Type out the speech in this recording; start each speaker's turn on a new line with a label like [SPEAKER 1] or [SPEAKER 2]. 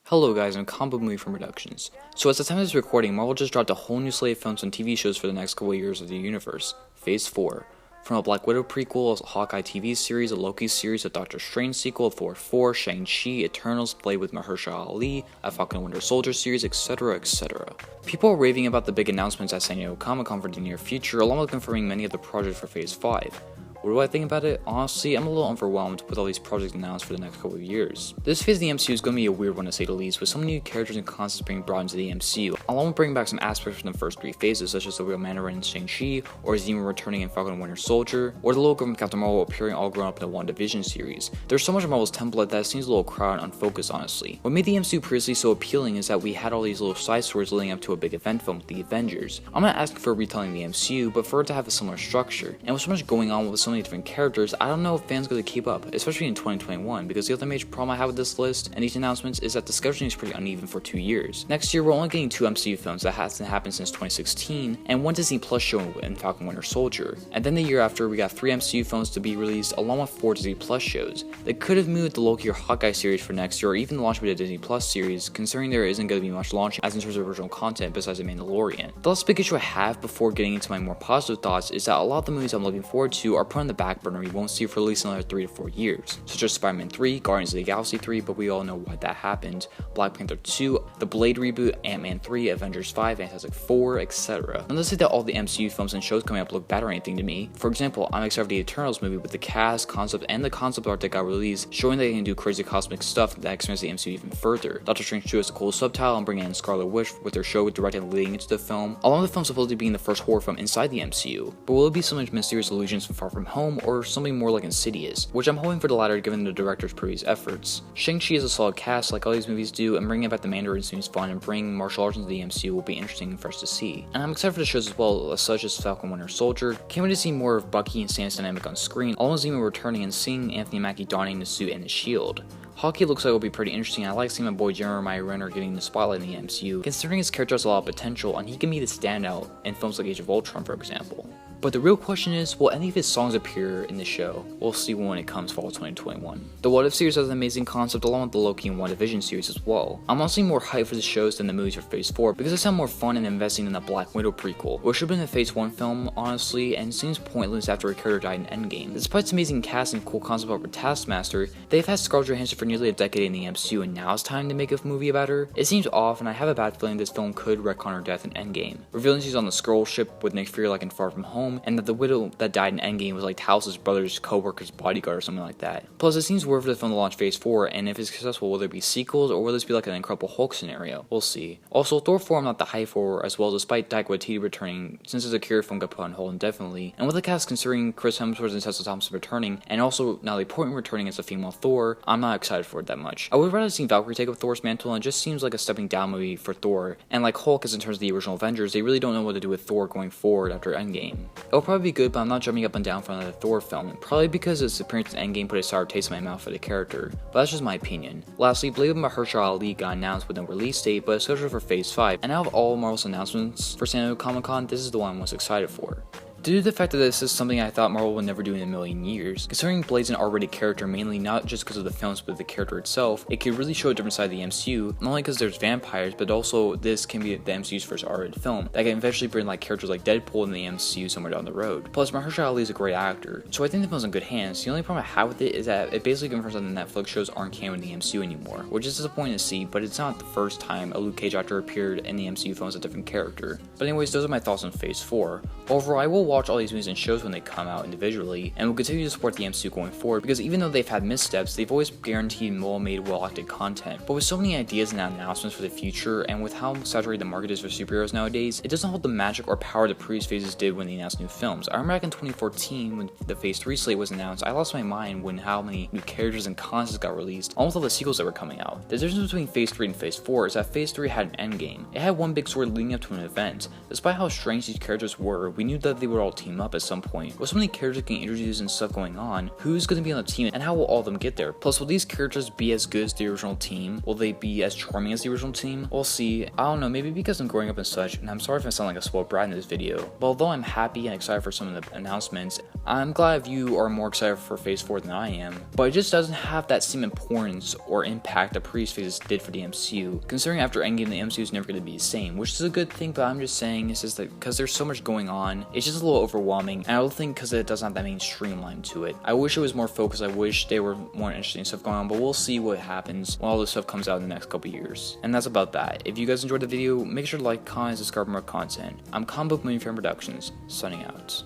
[SPEAKER 1] Hello guys, I'm Combo Movie from Productions. So at the time of this recording, Marvel just dropped a whole new slate of films and TV shows for the next couple of years of the universe. Phase 4. From a Black Widow prequel, a Hawkeye TV series, a Loki series, a Doctor Strange sequel, Thor 4, Shang-Chi, Eternals, played with Mahershala Ali, a Falcon and Winter Soldier series, etc, etc. People are raving about the big announcements at San Diego Comic-Con for the near future, along with confirming many of the projects for Phase 5. What do I think about it? Honestly, I'm a little overwhelmed with all these projects announced for the next couple of years. This phase of the MCU is going to be a weird one to say the least, with so many new characters and concepts being brought into the MCU, along with bringing back some aspects from the first three phases, such as the real Mandarin in Shang-Chi, or Zemo returning in Falcon and Winter Soldier, or the little girl from Captain Marvel appearing all grown up in the WandaVision series. There's so much of Marvel's template that it seems a little crowded and unfocused, honestly. What made the MCU previously so appealing is that we had all these little side stories leading up to a big event film with the Avengers. I'm not asking for a retelling of the MCU, but for it to have a similar structure. And with so much going on with so many different characters, I don't know if fans are going to keep up, especially in 2021, because the other major problem I have with this list and these announcements is that the scheduling is pretty uneven for 2 years. Next year, we're only getting 2 MCU films that hasn't happened since 2016, and 1 Disney Plus show in Falcon Winter Soldier. And then the year after, we got 3 MCU films to be released, along with 4 Disney Plus shows. They could have moved the Loki or Hawkeye series for next year, or even launched with a Disney Plus series, considering there isn't going to be much launching as in terms of original content besides The Mandalorian. The last big issue I have before getting into my more positive thoughts is that a lot of the movies I'm looking forward to are put on the back burner we won't see for at least another 3 to 4 years, such as Spider-Man 3, Guardians of the Galaxy 3, but we all know why that happened, Black Panther 2, the Blade reboot, Ant-Man 3, Avengers 5, Fantastic 4, etc. And let's say that all the MCU films and shows coming up look bad or anything to me. For example, I'm excited for the Eternals movie with the cast, concept, and the concept art that got released, showing that they can do crazy cosmic stuff that expands the MCU even further. Doctor Strange 2 has a cool subtitle and bringing in Scarlet Witch with their show directed and leading into the film, along with the film supposedly being the first horror film inside the MCU. But will it be some mysterious illusions from Far From Home, or something more like Insidious, which I'm hoping for the latter given the director's previous efforts. Shang-Chi is a solid cast like all these movies do, and bringing back the Mandarin seems fun, and bringing martial arts into the MCU will be interesting for us to see. And I'm excited for the shows as well, such as Falcon Winter Soldier. Can't wait to see more of Bucky and Sam's dynamic on screen, along with Zemo returning and seeing Anthony Mackie donning the suit and the shield. Hawkeye looks like it'll be pretty interesting. I like seeing my boy Jeremiah Renner getting the spotlight in the MCU, considering his character has a lot of potential and he can be the standout in films like Age of Ultron, for example. But the real question is, will any of his songs appear in the show? We'll see when it comes fall 2021. The What If series has an amazing concept along with the Loki and WandaVision series as well. I'm honestly more hyped for the shows than the movies for Phase 4 because they sound more fun and investing in the Black Widow prequel, which should have been a Phase 1 film, honestly, and seems pointless after a character died in Endgame. Despite its amazing cast and cool concept art for Taskmaster, they've had Scarlett Johansson for nearly a decade in the MCU and now it's time to make a movie about her? It seems off and I have a bad feeling this film could retcon her death in Endgame, revealing she's on the Skrull ship with Nick Fury like in Far From Home, and that the widow that died in Endgame was like Talos' brother's co-worker's bodyguard or something like that. Plus, it seems weird for the film to launch Phase 4, and if it's successful, will there be sequels, or will this be like an Incredible Hulk scenario? We'll see. Also, Thor 4 I'm not the hype for, as well, despite Taika Waititi returning, since his Akira film got put on hold indefinitely, and with the cast considering Chris Hemsworth and Tessa Thompson returning, and also Natalie Portman returning as a female Thor, I'm not excited for it that much. I would rather see Valkyrie take up Thor's mantle, and it just seems like a stepping down movie for Thor, and like Hulk is in terms of the original Avengers, they really don't know what to do with Thor going forward after Endgame. It'll probably be good, but I'm not jumping up and down for another Thor film, probably because its appearance in Endgame put a sour taste in my mouth for the character, but that's just my opinion. Lastly, Blade with Mahershala Ali got announced with no release date, but it's scheduled for Phase 5, and out of all Marvel's announcements for San Diego Comic-Con, this is the one I'm most excited for. Due to the fact that this is something I thought Marvel would never do in a million years, considering Blade's an R-rated character mainly not just because of the films but the character itself, it could really show a different side of the MCU, not only because there's vampires, but also this can be the MCU's first R-rated film that can eventually bring like characters like Deadpool in the MCU somewhere down the road. Plus, Mahershala Ali is a great actor, so I think the film's in good hands. The only problem I have with it is that it basically confirms that the Netflix shows aren't canon in the MCU anymore, which is disappointing to see, but it's not the first time a Luke Cage actor appeared in the MCU film as a different character. But anyways, those are my thoughts on Phase 4. Overall, I will watch all these movies and shows when they come out individually, and will continue to support the MCU going forward because even though they've had missteps, they've always guaranteed well-made, well-acted content. But with so many ideas and announcements for the future, and with how saturated the market is for superheroes nowadays, it doesn't hold the magic or power the previous phases did when they announced new films. I remember back in 2014 when the Phase 3 slate was announced, I lost my mind when how many new characters and concepts got released, along with all the sequels that were coming out. The difference between Phase 3 and Phase 4 is that Phase 3 had an endgame. It had one big story leading up to an event. Despite how strange these characters were, we knew that they would all team up at some point. With so many characters getting introduced and stuff going on, who's going to be on the team and how will all of them get there? Plus, will these characters be as good as the original team? Will they be as charming as the original team? We'll see. I don't know, maybe because I'm growing up and such, and I'm sorry if I sound like a spoiled brat in this video, but although I'm happy and excited for some of the announcements, I'm glad you are more excited for Phase 4 than I am, but it just doesn't have that same importance or impact that previous phases did for the MCU, considering after Endgame the MCU is never going to be the same, which is a good thing, but I'm just saying it's just that because there's so much going on, it's just a little overwhelming, and I don't think because it doesn't have that main streamline to it. I wish it was more focused, I wish there were more interesting stuff going on, but we'll see what happens when all this stuff comes out in the next couple years. And that's about that. If you guys enjoyed the video, make sure to like, comment, subscribe for more content. I'm Comic Book Movie Fan Productions, signing out.